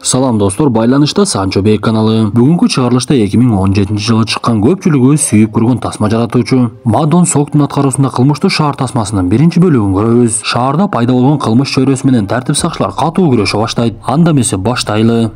Салам достор, байланышта Санчо Бей каналы. Бүгүнкү чыгарылышта 2017-жылы чыккан көпчүлүгү сүйүп көргөн тасма жаратуучу Мадон Соктун аткаруусунда кылмыштуу шаар тасмасынын биринчи бөлүгүн көрөбүз. Шаарда пайда болгон кылмыш чөйрөсү менен тартип сакчылар катуу күрөшө баштайт. Анда эмесе баштайлы.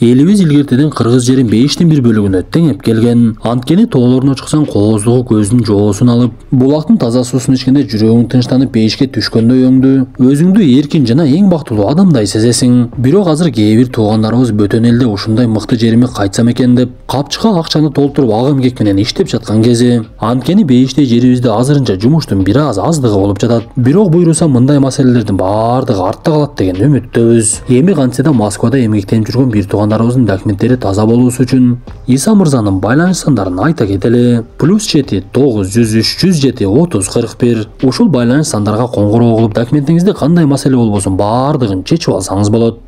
Элибиз илгертеден кыргыз жерин 5-1 бөлүгүнө теңеп келген. Анткени тоолоруна чыксаң кооздугу көздүн жоосун алып, булактын таза суусун ичкенде жүрөгүң тынчтанып бейишке түшкөндөй өңдү, өзүңдү эркин жана эң бактылуу адамдай сезесиң. Бирок азыр кээ бир туугандарыбыз бөтөн элде ушундай мыкты жериме кайтсам экен деп, капчыкка акчаны толтуруп ага эмгек менен иштеп жаткан кези. Анткени бейиштей жерибизде азырынча жумуштун бир аз аздыгы болуп жатат. Бирок буйруса мындай маселелердин баардыгы артта калат деген үмүттөбүз. Эми кантсе да Москвада эмгектенип жүргөн бир туугандарыбыздын документтери таза болуусу үчүн Иса мырзанын байланыш сандарын айта кетели. +7 903 107 30 41. Ушул байланыш сандарга коңгуроо кылып, документиңизде кандай маселе болбосун баардыгын чечип алсаңыз болот.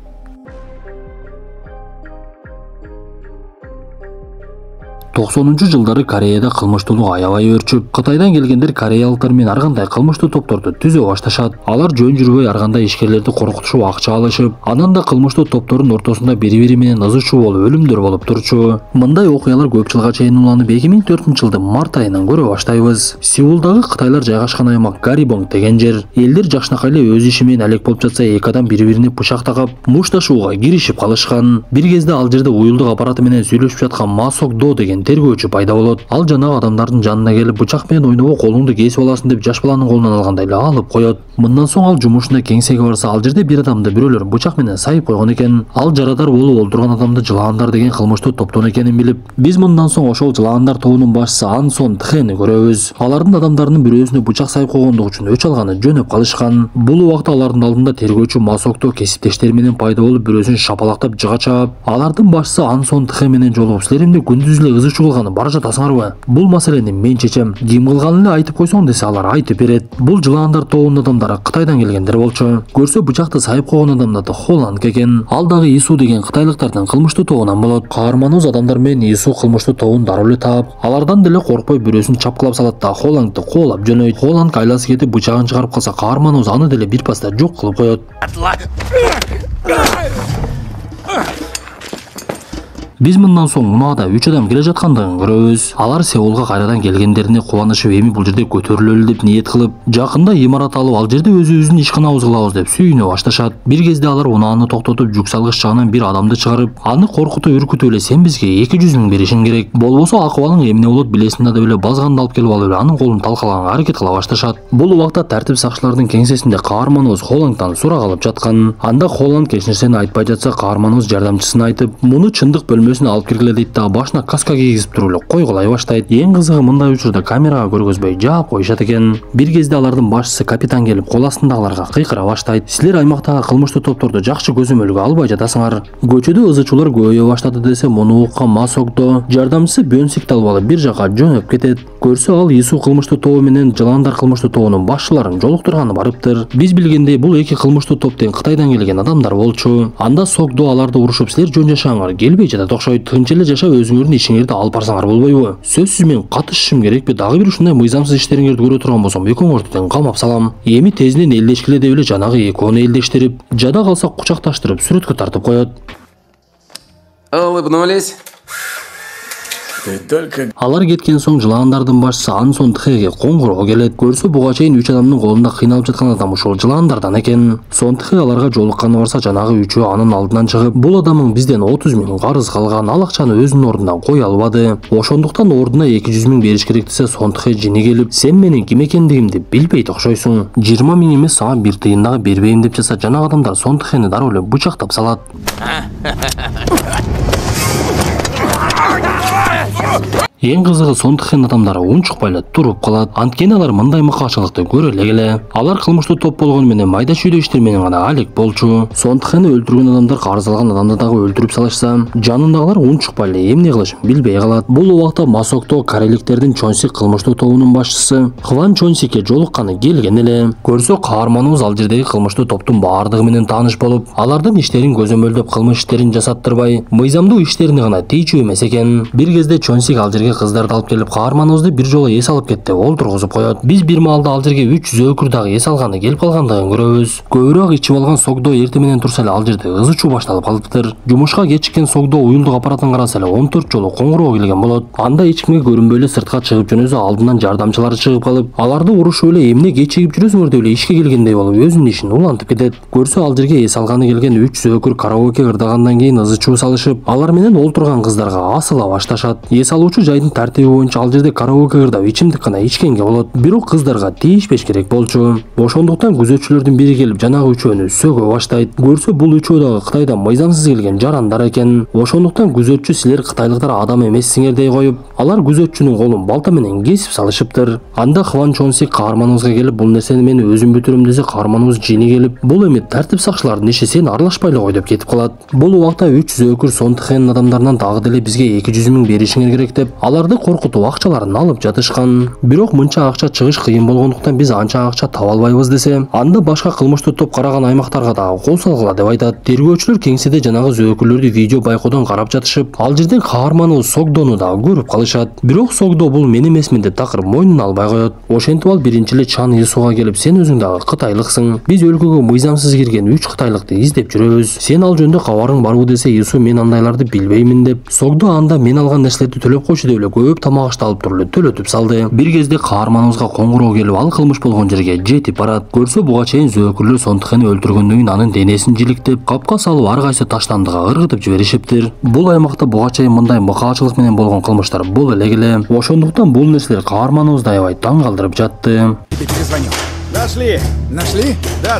90-жылдары Кореяда кылмыштуулук аябай өрчүп, Кытайдан келгендер кореялыктар менен ар кандай кылмыштуу топторду түзө башташат. Алар жөн жүрбөй ар кандай ишкерлерди коркутушуп акча алышып, анан да кылмыштуу топтордун ортосунда бири-бири менен ызычуу болуп өлүмдөр болуп турчу. Мындай окуялар көп жылга чейин уланып, 2004-жылдын март айынан көрө баштайбыз. Сеулдагы кытайлар жайгашкан аймак Гарибонг деген жер. Элдер жакшынакай эле өз иши менен алек болуп жатса, эки адам бири-бирине бычак такап, мушташууга киришип калышкан. Бир кезде ал жерде уюлдук аппараты менен сүйлөшүп жаткан Ма Сок До деген тергөөчү пайда болот. Ал жанагы адамдардын жанына келип, бычак менен ойнобо колуңду кесип аласың деп жаш баланын колунан алгандай эле алып коет. Мындан соң ал жумушунда кеңсеге барса, ал жерде бир адамды бирөөлөр бычак менен сайып койгон экен. Ал жарадар болуп олтурган адамды жылаандар деген кылмыштуу топтон экенин билип, биз мындан соң ошол жылаандар тобунун башчысы Ан Сон Тхени көрөбүз. Алардын адамдарынын бирөөсүнө бычак сайып койгондугу үчүн өч алганы жөнөп калышкан. Бул убакта алардын алдында тергөөчү Ма Сокто кесиптештери менен пайда болуп, бирөөсүн шапалактап жыга чаап, алардын башчысы Ан Сон Тхе менен жолугуп, силер эмне күндүз эле ызычуу кылганы бара жатасыңарбы? Бул маселени мен чечем. Ким кылганын эле айтып койсоң десе, алар айтып берет. Бул жылаандар тобунун адамдары Кытайдан келгендер болчу. Көрсө бычакты сайып койгон адамдар да Холланд экен. Ал дагы Ису деген кытайлыктардын кылмыштуу тобунан болот. Каарманыбыз адамдар менен Ису кылмыштуу тобун дароо эле таап, алардан деле коркпой бирөөсүн чапкылап салат да Холландты куулап жөнөйт. Холланд айласы кетип бычагын чыгарып калса, каарманыбыз аны деле бир паста жок кылып коет. Биз мындан соң унаада 3 адам келе жаткандыгын көрөбүз. Алар Сеулга кайрадан келгендерине кубанышып, эми бул жерде көтөрүлөлү деп ниет кылып, жакында имарат алып, ал жерде өзүбүздүн ишканабызды кылабыз деп сүйүнө башташат. Бир кезде алар унааны токтотуп, жүк салгыч жагынан бир адамды чыгарып, аны коркутуп үркүтүп эле сен бизге 200 миң беришиң керек. Болбосо акыбалың эмне болот билесиң да деп эле базганды алып келип алып эле анын колун талкалаганга аракет кыла башташат. Бул убакта тартип сакчылардын кеңсесинде каарманыбыз Холландтан сурак алып жаткан. Анда Холланд эч нерсени айтпай жатса, каарманыбыз жардамчысына айтып, муну чындык бөлмөсүнө алып киргиле дейт да, башына каска кийгизип туруп эле койгулай баштайт. Эң кызыгы, мындай учурда камерага көргөзбөй жаап коюшат экен. Бир кезде алардын башчысы капитан келип, кол астындагыларга кыйкыра баштайт. Силер аймактагы кылмыштуу топторду жакшы көзөмөлгө албай жатасыңар. Көчөдө ызычуулар көбөйө баштады десе, муну уккан Ма Сокто жардамчысы Бөнсикти алып алып бир жакка жөнөп кетет. Көрсө, ал Ису кылмыштуу тобу менен жылаандар кылмыштуу тобунун башчыларын жолуктурганы барыптыр. Биз билгендей, бул эки кылмыштуу топ тең Кытайдан келген адамдар болчу. Анда Сокто аларды урушуп, силер жөн жашааңар, келбей жатат окшойт. Тынч эле жашап өзүңөрдүн ишиңерди алып барсаңар болбойбу? Сөзсүз мен катышышым керекпи? Дагы бир ушундай мыйзамсыз иштериңерди көрө турган болсом, экөөңөрдү тең камап салам. Эми тезинен элдешкиле деп эле жанагы экөөнү элдештирип, жада калса кучакташтырып сүрөткө тартып коет. Улыбнулись. Алар кеткен соң жылаандардын башчысы Ан Сон Тхеге коңгуроо келет. Көрсө, буга чейин 3 адамдын колунда кыйналып жаткан адам ушул жылаандардан экен. Сон Тхе аларга жолукканы барса, жанагы 3-өө анын алдынан чыгып, бул адамың бизден 30 миң карыз калган, ал акчаны өзүнүн ордунан кое албады. Ошондуктан ордуна 200 миң бериш керек десе, Сон Тхе жини келип, сен менин ким экендигимди билбейт окшойсуң. 20 миң эмес, сага бир тыйын дагы бербейм деп жатса, жанагы адамдар Сон Тхени дароо эле бычактап салат. Эң кызыгы, Сон Тхен адамдары унчукпай эле туруп калат. Анткени алар мындай мыкаачылыкты көрө эле келе. Алар кылмыштуу топ болгону менен майда чүйдө иштер менен гана алек болчу. Сон Тхени өлтүргөн адамдар карыз алган адамды дагы өлтүрүп салышса, жанындагылар унчукпай эле эмне кылышын билбей калат. Бул убакта Ма Сокто корейликтердин Чонсик кылмыштуу тобунун башчысы Хван Чонсикке жолукканы келген эле. Көрсө, каарманыбыз ал жердеги кылмыштуу топтун баардыгы менен тааныш болуп, алардын иштерин көзөмөлдөп, кылмыш иштерин жасаттырбай, мыйзамдуу иштерине гана тийчү эмес экен. Бир кезде Чонсик ал жерге жерге кыздарды алып келип каарманыбызды бир жолу эс алып кетти, олтургузуп коет. Биз бир маалда ал жерге 300 өкүр дагы эс алганы келип калгандыгын көрөбүз. Көбүрөөк ичип алган Согдо эртең менен турса эле ал жерде ызы чуу башталып калыптыр. Жумушка кечиккен Согдо уюлдук аппаратын караса эле 14 жолу коңгуроо келген болот. Анда эч кимге көрүнбөй эле сыртка чыгып жөнөсө алдынан жардамчылары чыгып калып, аларды урушуп эле эмне кечигип жүрөсүңөр деп эле ишке келгендей болуп өзүнүн ишин улантып кетет. Көрсө ал жерге эс алганы келген 300 өкүр караоке ырдагандан кийин ызы чуу салышып, алар менен олтурган кыздарга асыла башташат. Эс алуучу жайдын тартиби боюнча ал жерде караоке ырдап ичимдик гана ичкенге болот. Бирок кыздарга тийишпеш керек болчу. Ошондуктан күзөтчүлөрдүн бири келип жанагы үчөөнү сөгө баштайт. Көрсө бул үчөө дагы Кытайдан мыйзамсыз келген жарандар экен. Ошондуктан күзөтчү силер кытайлыктар адам эмессиңер дей коюп, алар күзөтчүнүн колун балта менен кесип салышыптыр. Анда Хван Чонсик каарманыбызга келип, бул нерсени мен өзүм бүтүрөм десе, каарманыбыз жини келип, бул эми тартип сакчылардын иши, сен аралашпай эле кой деп кетип калат. Бул убакта 300 өкүр Сонтхенин адамдарынан дагы деле бизге 200 миң беришиңер керек деп, аларды коркутуп акчаларын алып жатышкан. Бирок мынча акча чыгыш кыйын болгондуктан биз анча акча таба албайбыз десе, анда башка кылмыштуу топ караган аймактарга дагы кол салгыла деп айтат. Тергөөчүлөр кеңседе жанагы өкүрлөрдү видео байкоодон карап жатышып, ал жерден каарманыбыз Согдону дагы көрүп калышат. Бирок Согдо бул мен эмесмин деп такыр мойнуна албай коет. Ошентип ал биринчи эле Чан Исуга келип, сен өзүң дагы кытайлыксың. Биз өлкөгө мыйзамсыз кирген 3 кытайлыкты издеп жүрөбүз. Сен ал жөндө кабарың барбы десе, Ису мен андайларды билбеймин деп. Согдо анда мен алган нерселерди төлөп койчу деп эле көп тамак ашты алып туруп эле төлөтүп салды. Бир кезде каарманыбызга коңгуроо келип, ал кылмыш болгон жерге жетип барат. Көрсө буга чейин зөөкүрлөр Сонтхени өлтүргөндөн кийин анын денесин жиликтеп, капка салып ар кайсы таштандыга ыргытып жиберишиптир. Бул аймакта буга чейин мындай мыкаачылык менен болгон кылмыштар боло эле келе. Ошондуктан бул нерселер каарманыбызды аябай таң калтырып жатты. Нашли? Да.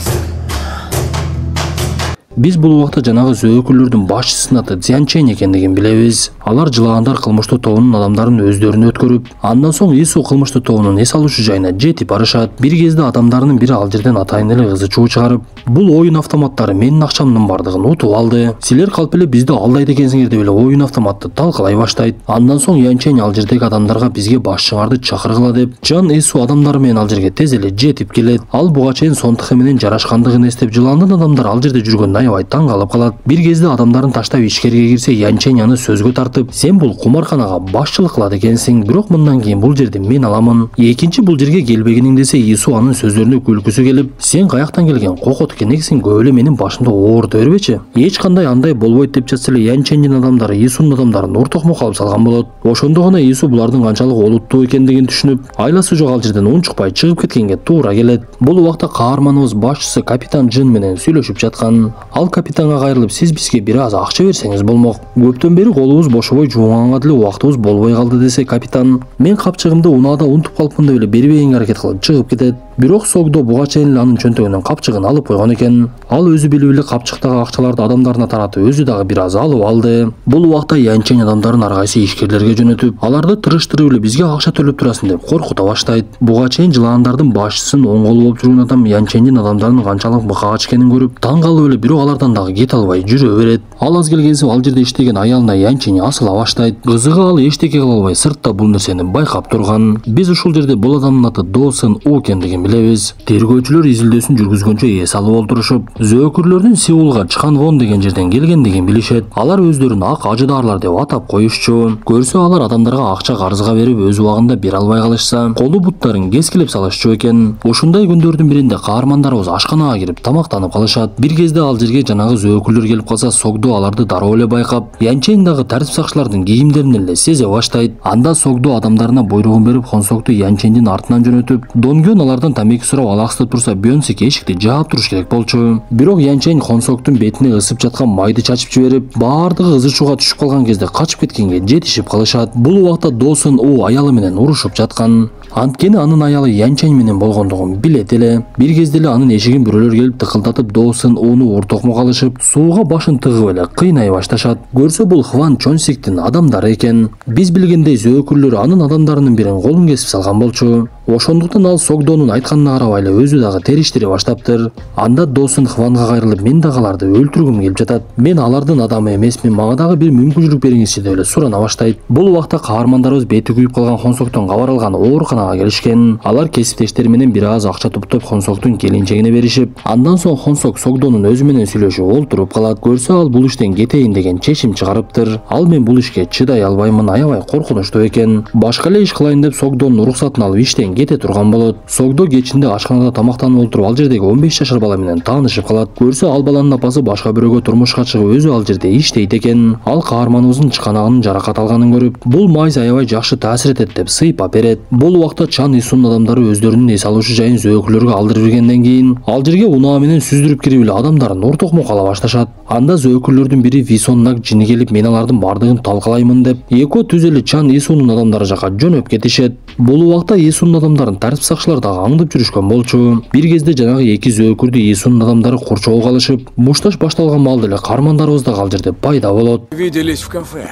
Биз бул убакта жанагы зөөкүрлөрдүн башчысынын аты Цзянчэнь экендигин билебиз. Алар жылагандар кылмыштуу тобунун адамдарын өздөрүнө өткөрүп, андан соң Ису кылмыштуу тобунун эс алуучу жайына жетип барышат. Бир кезде адамдарынын бири ал жерден атайын эле ызы чуу чыгарып, бул оюн автоматтары менин акчамдын бардыгын утуп алды. Силер калп эле бизди алдайт экенсиңер деп эле оюн автоматты талкалай баштайт. Андан соң Янчэнь ал жердеги адамдарга бизге башчыңарды чакыргыла деп, Чан Ису адамдары менен ал жерге тез эле жетип келет. Ал буга чейин Сонтхэ менен жарашкандыгын эстеп, жыландын адамдар ал жерде жүргөндө аябай таң калып калат. Бир кезде адамдарын таштап ичкерге кирсе, Янчэнь аны сөзгө тартып, сен бул кумарканага башчылык кылат экенсиң, бирок мындан кийин бул жерди мен аламын. Экинчи бул жерге келбегениң десе, Ису анын сөздөрүнө күлкүсү келип, сен каяктан келген кокот экенсиң, көп эле менин башымды оорто бербечи. Эч кандай андай болбойт деп жатса эле, Янчэньдин адамдары Исунун адамдарын ортокмо калып салган болот. Ошондо гана Ису булардын канчалык олуттуу экендигин түшүнүп, айласы жок ал жерден унчукпай чыгып кеткенге туура келет. Бул убакта каарманыбыз башчысы капитан Джин менен сүйлөшүп жаткан. Ал капитанга кайрылып, сиз бизге бир аз акча берсеңиз болмок. Көптөн бери колубуз бошобой жуунганга деле убактыбыз болбой калды десе, капитан, мен капчыгымды унаада унутуп калыпмын деп эле бербегенге аракет кылып чыгып кетет. Бирок Согдо буга чейин эле анын чөнтөгүнөн капчыгын алып койгон экен. Ал өзү билип эле капчыктагы акчаларды адамдарына таратып, өзү дагы бир аз алып алды. Бул убакта Янчэнь адамдарын ар кайсы ишкерлерге жөнөтүп, аларды тырыштырып эле бизге акча төлөп турасың деп коркута баштайт. Буга чейин жылаандардын башчысынын оң колу болуп жүргөн адам Янчэньдин адамдарынын канчалык мыкаач экенин көрүп, таң калып эле, бирок алардан дагы кете албай жүрө берет. Ал аз келгенсип ал жерде иштеген аялына Янчэнь асыла баштайт. Кызыгы ал эчтеке кыла албай сыртта бул нерсени байкап турган. Биз ушул жерде бул адамдын аты До Сын У экендигин билебиз. Тергөөчүлөр изилдөөсүн жүргүзгөнчө эс алып олтурушуп, зөөкүрлөрдүн Сеулга Чхан Вон деген жерден келгендигин билишет. Алар өздөрүн ак ажыдаарлар деп атап коюшчу. Көрсө алар адамдарга акча карызга берип, өз убагында бере албай калышса, колу буттарын кескилеп салышчу экен. Ушундай күндөрдүн биринде каармандарыбыз ашканага кирип тамактанып калышат. Бир кезде ал жерге жанагы зөөкүрлөр келип калса, Согдо аларды дароо эле байкап, Янчэнь дагы тартип сакчылардын кийимдерин эле сезе баштайт. Анда Согдо адамдарына буйругун берип, Хонсокту Янчэньдин артынан жөнөтүп, Донгён алардан тамеки сурап алаксытып турса, Бёнсик эшикти жаап туруш керек болчу. Бирок Янчэнь Хонсоктун бетине ысып жаткан майды чачып жиберип, баардыгы ызы чууга түшүп калган кезде качып кеткенге жетишип калышат. Бул убакта До Сын У аялы менен урушуп жаткан. Анткени анын аялы Янчэнь менен болгондугун билет эле. Бир кезде эле анын эшигин бирөөлөр келип тыкылдатып, До Сын Уну ортокмо калышып, сууга башын тыгып эле кыйнай башташат. Көрсө бул Хван Чонсиктин адамдары экен. Биз билгендей зөөкүрлөр анын адамдарынын бирин колун кесип салган болчу. Ошондуктан ал Согдонун айтканына карабай эле өзү дагы териштире баштаптыр. Анда До Сын Хванга кайрылып, мен дагы аларды өлтүргүм келип жатат. Мен алардын адамы эмесмин, мага дагы бир мүмкүнчүлүк бериңизчи деп эле сурана баштайт. Бул убакта каармандарыбыз бети күйүп калган Хонсоктон кабар алган ооруканага ооруканага келишкен. Алар кесиптештери менен бир аз акча топтоп Хонсоктун келинчегине беришип, андан соң Хонсок Согдонун өзү менен сүйлөшүп олтуруп калат. Көрсө ал бул иштен кетейин деген чечим чыгарыптыр. Ал мен бул ишке чыдай албаймын, аябай коркунучтуу экен. Башка эле иш кылайын деп Согдонун уруксатын алып иштен кете турган болот. Согдо кечинде ашканада тамактанып олтуруп ал жердеги 15 жашар бала менен таанышып калат. Көрсө ал баланын апасы башка бирөөгө турмушка чыгып өзү ал жерде иштейт экен. Ал каарманыбыздын чыканагынын жаракат алганын көрүп, бул майз аябай жакшы таасир этет деп сыйпап берет. Бул убакта Чан Исунун адамдары өздөрүнүн эс алуучу жайын зөөкүрлөргө алдырып бергенден кийин ал жерге унаа менен сүздүрүп кирип эле адамдарын ортокмок ала башташат. Анда зөөкүрлөрдүн бири Висоннак жини келип мен алардын бардыгын талкалаймын деп, экөө түз эле Чан Исунун адамдары жака жөнөп кетишет. Бул убакта Исунун адамдарын тартип сакчылар дагы аңдып жүрүшкөн болчу. Бир кезде жанагы эки зөөкүрдү Исунун адамдары курчоого алышып, мушташ башталган маалда эле каармандарыбыз дагы ал жерде пайда болот. Виделись в кафе.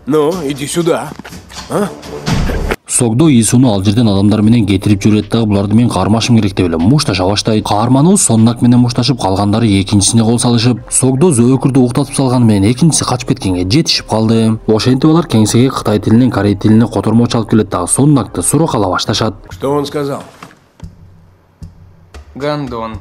Ну, иди сюда. А? Согдо Исуну ал жерден адамдар менен кетирип жүрөт дагы буларды мен кармашым керек деп эле мушташа баштайт. Каарманыбыз Соннак менен мушташып, калгандары экинчисине кол салышып, Согдо зөөкүрдү уктатып салганы менен экинчиси качып кеткенге жетишип калды. Ошентип алар кеңсеге Кытай тилинен Корей тилине котормочу алып келет дагы Соннакты суракала башташат. Что он сказал? Гандон.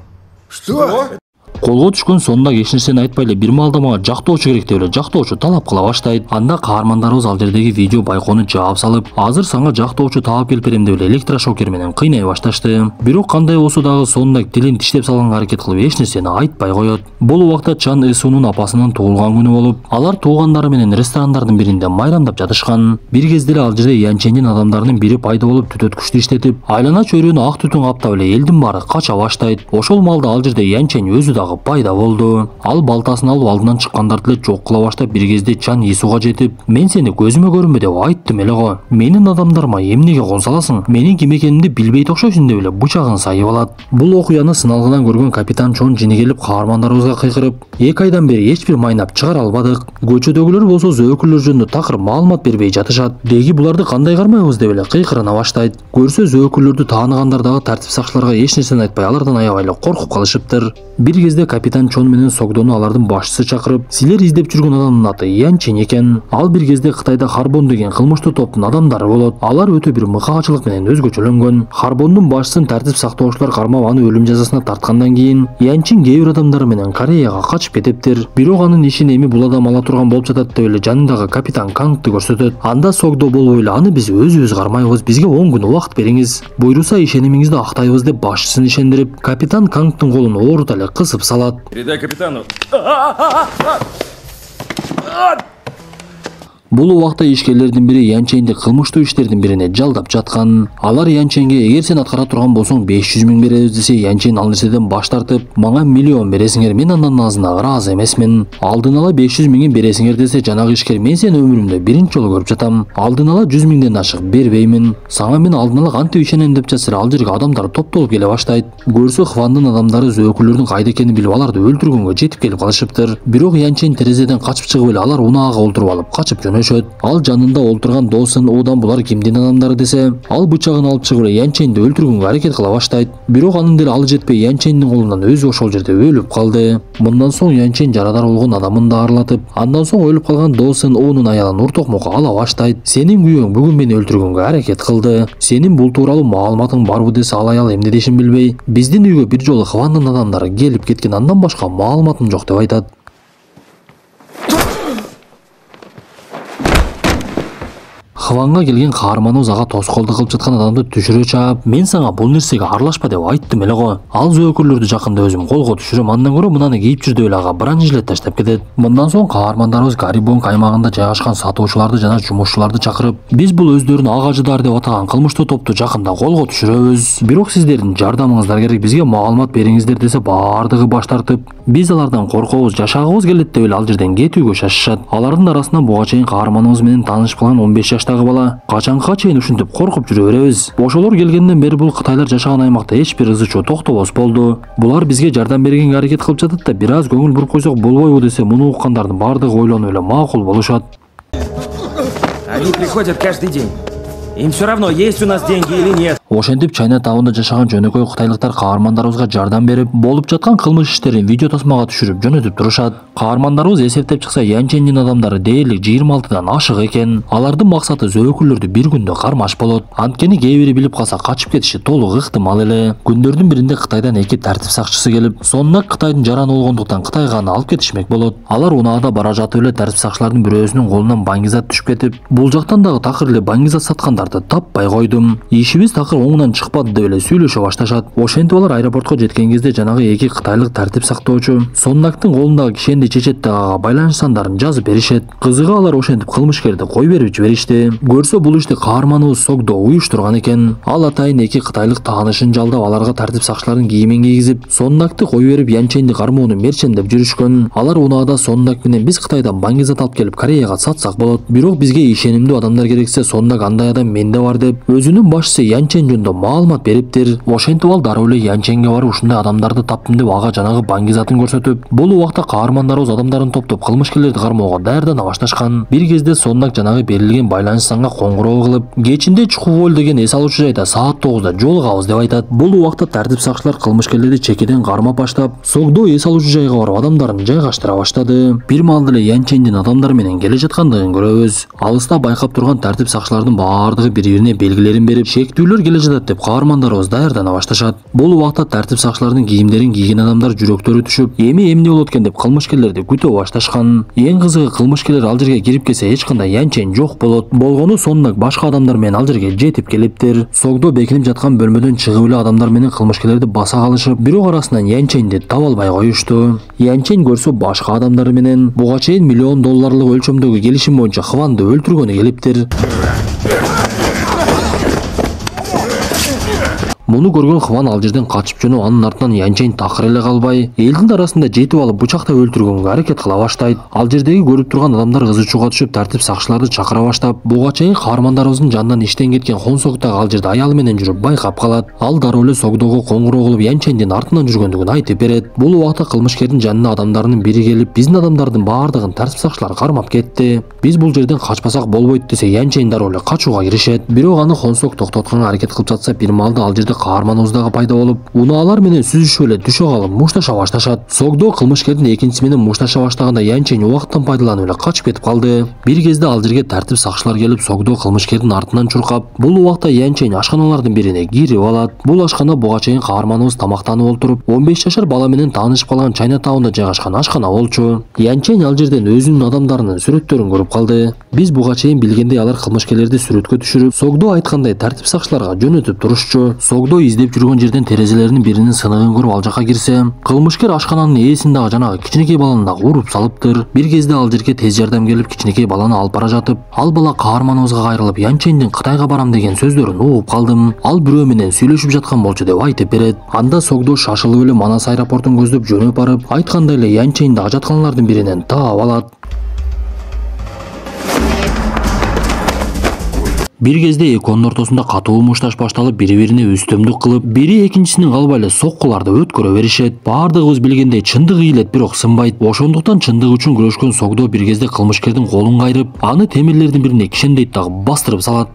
Что? Колго түшкөн Соннак эч нерсени айтпай эле бир маалда мага жактоочу керек деп эле жактоочу талап кыла баштайт. Анда каармандарыбыз ал жердеги видео байкону жаап салып, азыр сага жактоочу таап келип берем деп эле электрошокер менен кыйнай башташты. Бирок кандай болсо дагы Соннак тилин тиштеп салганга аракет кылып эч нерсени айтпай коет. Бул убакта Чан Исунун апасынын туулган күнү болуп, алар туугандары менен ресторандардын биринде майрамдап жатышкан. Бир кезде эле ал жерде Янчендин адамдарынын бири пайда болуп түтөткүчтү иштетип, айлана чөйрөнү ак түтүн каптап эле элдин баары кача баштайт. Ошол маалда ал жерде Янчен өзү дагы пайда болду. Ал балтасын алып алдынан чыккандарды эле жок кыла баштап, бир кезде Чан Исуга жетип, мен сени көзүмө көрүнбө деп айттым эле го. Менин адамдарыма эмнеге кол саласың? Менин ким экенимди билбейт окшойсуң деп эле бычагын сайып алат. Бул окуяны сыналгынан көргөн капитан Чон жини келип каармандарыбызга кыйкырып, 2 айдан бери эч бир майнап чыгара албадык. Көчөдөгүлөр болсо зөөкүрлөр жөнүндө такыр маалымат бербей жатышат. Деги буларды кандай кармайбыз деп эле кыйкырына баштайт. Көрсө зөөкүрлөрдү тааныгандар дагы тартип сакчыларга эч нерсени айтпай алардан аябай эле коркуп калышыптыр. Бир кезде капитан Чон менен Согдону алардын башчысы чакырып, силер издеп жүргөн адамдын аты Янчен экен. Ал бир кезде Кытайда Харбон деген кылмыштуу топтун адамдары болот. Алар өтө бир мыкаачылык менен өзгөчөлөнгөн. Харбондун башчысын тартип сактоочулар кармап аны өлүм жазасына тарткандан кийин Янчен кээ бир адамдары менен Кореяга качып кетиптир. Бирок анын ишин эми бул адам ала турган болуп жатат деп эле жанындагы капитан Кангты көрсөтөт. Анда Согдо болбой эле аны биз өзүбүз кармайбыз, бизге 10 күн убакыт бериңиз. Буйруса ишенимиңизди актайбыз деп башчысын ишендирип, капитан Кангтын колун оорута эле кысып салат. Передай капитану. Бул убакта ишкерлердин бири Янченди кылмыштуу иштердин бирине жалдап жаткан. Алар Янченге эгер сен аткара турган болсоң 500 миң беребиз десе, Янчен ал нерседен баш тартып, мага миллион бересиңер, мен андан азына ыраазы эмесмин. Алдын ала 500 миңин бересиңер десе, жанагы ишкер, мен сени өмүрүмдө биринчи жолу көрүп жатам. Алдын ала 100 миңден ашык бербеймин. Сага мен алдын ала кантип ишенем деп жатса, ал жерге адамдар топтолуп келе баштайт. Көрсө Хвандын адамдары зөөкүрлөрдүн кайда экенин билип, аларды өлтүргөнгө жетип келип калышыптыр. Бирок Янчен терезеден качып чыгып эле алар унаага олтуруп алып качып жөнөшөт. Ал жанында олтурган Досын Одан булар кимдин адамдары десе, ал бычагын алып чыгып эле Янченди өлтүргөнгө аракет кыла баштайт. Бирок анын деле алы жетпей Янчендин колунан өзү ошол жерде өлүп калды. Мындан соң Янчен жарадар болгон адамын да арлатып, андан соң өлүп калган Досын Оонун аялын уртокмокко ала баштайт. Сенин күйөөң бүгүн мени өлтүргөнгө аракет кылды. Сенин бул тууралуу маалыматың барбы десе, ал аял эмне дешин билбей, биздин үйгө бир жолу Хвандын адамдары келип кеткен, андан башка маалыматым жок деп айтат. Хванга келген каарманыбыз ага тоскоолдук кылып жаткан адамды түшүрө чаап, мен сага бул нерсеге аралашпа деп айттым эле го. Ал зөөкүрлөрдү жакында өзүм колго түшүрөм, андан көрө мынаны кийип жүр деп эле ага бронежилет таштап кетет. Мындан соң каармандарыбыз Гарибонг аймагында жайгашкан сатуучуларды жана жумушчуларды чакырып, биз бул өздөрүн ак ажыдар деп атаган кылмыштуу топту жакында колго түшүрөбүз. Бирок сиздердин жардамыңыздар керек, бизге маалымат бериңиздер десе, баардыгы баш тартып, биз алардан коркобуз, жашагыбыз келет деп эле ал жерден кетүүгө шашышат. Алардын арасынан буга чейин каарманыбыз менен таанышып калган 15 жаштагы бала, качанга чейин ушинтип коркуп жүрө беребиз. Ошолор келгенден бери бул кытайлар жашаган аймакта эч бир ызы чуу токтобос болду. Булар бизге жардам бергенге аракет кылып жатат да, бир аз көңүл буруп койсок болбойбу десе, муну уккандардын баардыгы ойлонуп эле макул болушат. Они приходят каждый день. Им все равно, есть у нас деньги или нет. Ошентип Чайна таунда жашаган жөнөкөй кытайлыктар каармандарыбызга жардам берип, болуп жаткан кылмыш иштерин видео тасмага түшүрүп жөнөтүп турушат. Каармандарыбыз эсептеп чыкса, Янчэндин адамдары дээрлик 26-дан ашык экен. Алардын максаты зөөкүлөрдү бир күндө кармаш болот. Анткени кээ бири билип калса качып кетиши толук ыктымал эле. Күндөрдүн биринде Кытайдан 2 тартип сакчысы келип, сонуна Кытайдын жараны болгондуктан Кытайга аны алып кетишмек болот. Алар унаада бара жатып эле тартип сакчылардын бирөөсүнүн колунан баңгизат түшүп кетип, бул жактан дагы такыр эле баңгизат саткандарды таппай койдум. Ишибиз такыр оңунан чыкпады деп эле сүйлөшө башташат. Ошентип алар аэропортко жеткен кезде жанагы 2 кытайлык тартип сактоочу Соннактын колундагы кишенди чечет ага байланыш сандарын жазып беришет. Кызыгы алар ошентип кылмышкерди кой берип жиберишти. Көрсө бул ишти каарманыбыз Согдо уюштурган экен. Ал атайын 2 кытайлык таанышын жалдап, аларга тартип сакчылардын кийимин кийгизип, Соннакты кой берип Янчэнди кармоону мерчендеп жүрүшкөн. Алар унаада Соннак менен биз Кытайдан баңгизат алып келип Кореяга сатсак болот. Бирок бизге ишенимдүү адамдар керексе, Соннак андай адам менде бар деп өзүнүн башчысы Янчэн жөнүндө маалымат бериптир. Ошентип ал дароо эле Янчэнге барып ушундай адамдарды таптым деп ага жанагы баңгизатын көрсөтүп, бул убакта каармандарыбыз адамдарын топтоп кылмышкерлерди кармоого даярдана башташкан. Бир кезде Соннак жанагы берилген байланыш санга коңгуроо кылып, кечинде Чухуволь деген эс алуучу жайда саат 9-да жолугабыз деп айтат. Бул убакта тартип сакчылар кылмышкерлерди чекеден кармап баштап, Согдо эс алуучу жайга барып адамдарын жайгаштыра баштады. Бир маалда эле Янчэндин адамдары менен келе жаткандыгын көрөбүз. Алыста байкап турган тартип сакчылардын баардыгы бири-бирине белгилерин берип, шектүүлөр келе жатат деп каармандарыбыз даярдана башташат. Бул убакта тартип сакчылардын кийимдерин кийген адамдар жүрөктөрү түшүп, эми эмне болот экен деп кылмышкерлерди күтө башташкан. Эң кызыгы, кылмышкерлер ал жерге кирип келсе эч кандай Янчэн жок болот. Болгону Соннак башка адамдар менен ал жерге жетип келиптир. Согдо бекинип жаткан бөлмөдөн чыгып эле адамдар менен кылмышкерлерди баса калышып, бирок арасынан Янчэнди таба албай коюшту. Янчэн көрсө башка адамдар менен буга чейин $1 миллион өлчөмдөгү келишим боюнча Хванды өлтүргөнү келиптир. Муну көргөн Хван ал жерден качып жөнөп, анын артынан Янчэн такыр эле калбай, элдин арасында жетип алып бычактап өлтүргөнгө аракет кыла баштайт. Ал жердеги көрүп турган адамдар кызы чууга түшүп, тартип сакчыларды чакыра баштап, буга чейин каармандарыбыздын жанынан иштен кеткен Хонсок дагы ал жерде аялы менен жүрүп байкап калат. Ал дароо эле Согдого коңгуроо кылып Янчэндин артынан жүргөндүгүн айтып берет. Бул убакта кылмышкердин жанына адамдарынын бири келип, биздин адамдардын баардыгын тартип сакчылар кармап кетти. Биз бул жерден качпасак болбойт десе, Янчэн дароо эле качууга киришет. Бирок аны Хонсок токтотконго аракет кылып жатса, бир маалда ал жерде каарманыбыз дагы пайда болуп, унаалар менен сүзүшүп эле түшө калып мушташа башташат. Согдо кылмышкердин экинчиси менен мушташа баштаганда Янчэн убакыттан пайдаланып эле качып кетип калды. Бир кезде ал жерге тартип сакчылар келип, Согдо кылмышкердин артынан чуркап, бул убакта Янчэн ашканалардын бирине кирип алат. Бул ашкана буга чейин каарманыбыз тамактанып олтуруп, 15 жашар бала менен таанышып калган Чайна таунда жайгашкан ашкана болчу. Янчэн ал жерден өзүнүн адамдарынын сүрөттөрүн көрүп калды. Биз буга чейин билгендей алар кылмышкерлерди сүрөткө түшүрүп, Согдо айткандай тартип сакчыларга жөнөтүп турушчу. Согдо издеп жүргөн жерден терезелеринин биринин сыныгын көрүп ал жака кирсе, кылмышкер ашкананын ээсин дагы жанагы кичинекей баланы дагы уруп салыптыр. Бир кезде ал жерге тез жардам келип, кичинекей баланы алып бара жатып, ал бала каарманыбызга кайрылып, Янчэндин Кытайга барам деген сөздөрүн угуп калдым. Ал бирөө менен сүйлөшүп жаткан болчу деп айтып берет. Анда Согдо шашылып эле Манас аэропортун көздөп жөнөп барып, айткандай эле Янчэнди ажатканалардын биринен таап алат. Бир кезде экөөнүн ортосунда катуу мушташ башталып, бири-бирине үстөмдүк кылып, бири экинчисинин калбай эле соккуларды өткөрө беришет. Баардыгыбыз билгендей чындык ийилет, бирок сынбайт. Ошондуктан чындык үчүн күрөшкөн Согдо бир кезде кылмышкердин колун кайрып, аны темирлердин бирине кишендейт дагы бастырып салат.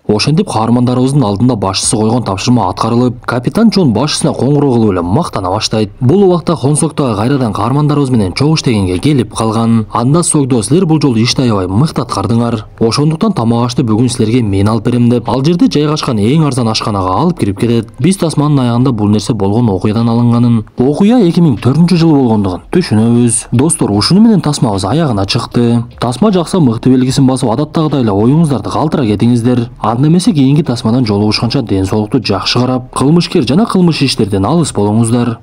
Ошентип каармандарыбыздын алдында башчысы койгон тапшырма аткарылып, капитан Чон башчысына коңгуроо кылып эле мактана баштайт. Бул убакта Хонсоктогу кайрадан каармандарыбыз менен чогуу иштегенге келип калган. Анда Согдо, силер бул жолу ишти аябай мыкты аткардыңар. Ошондуктан тамак ашты бүгүн силерге мен алып берем деп, ал жерде жайгашкан эң арзан ашканага алып кирип кетет. Биз тасманын аягында бул нерсе болгон окуядан алынганын, окуя 2004-жылы болгондугун түшүнөбүз. Достор, ушуну менен тасмабыз аягына чыкты. Тасма жакса мыкты белгисин басып, адаттагыдай эле оюңуздарды калтыра кетиңиздер. Анда эмесе кийинки тасмадан жолугушканча ден соолукту жакшы карап, кылмышкер жана кылмыш иштерден алыс болуңуздар.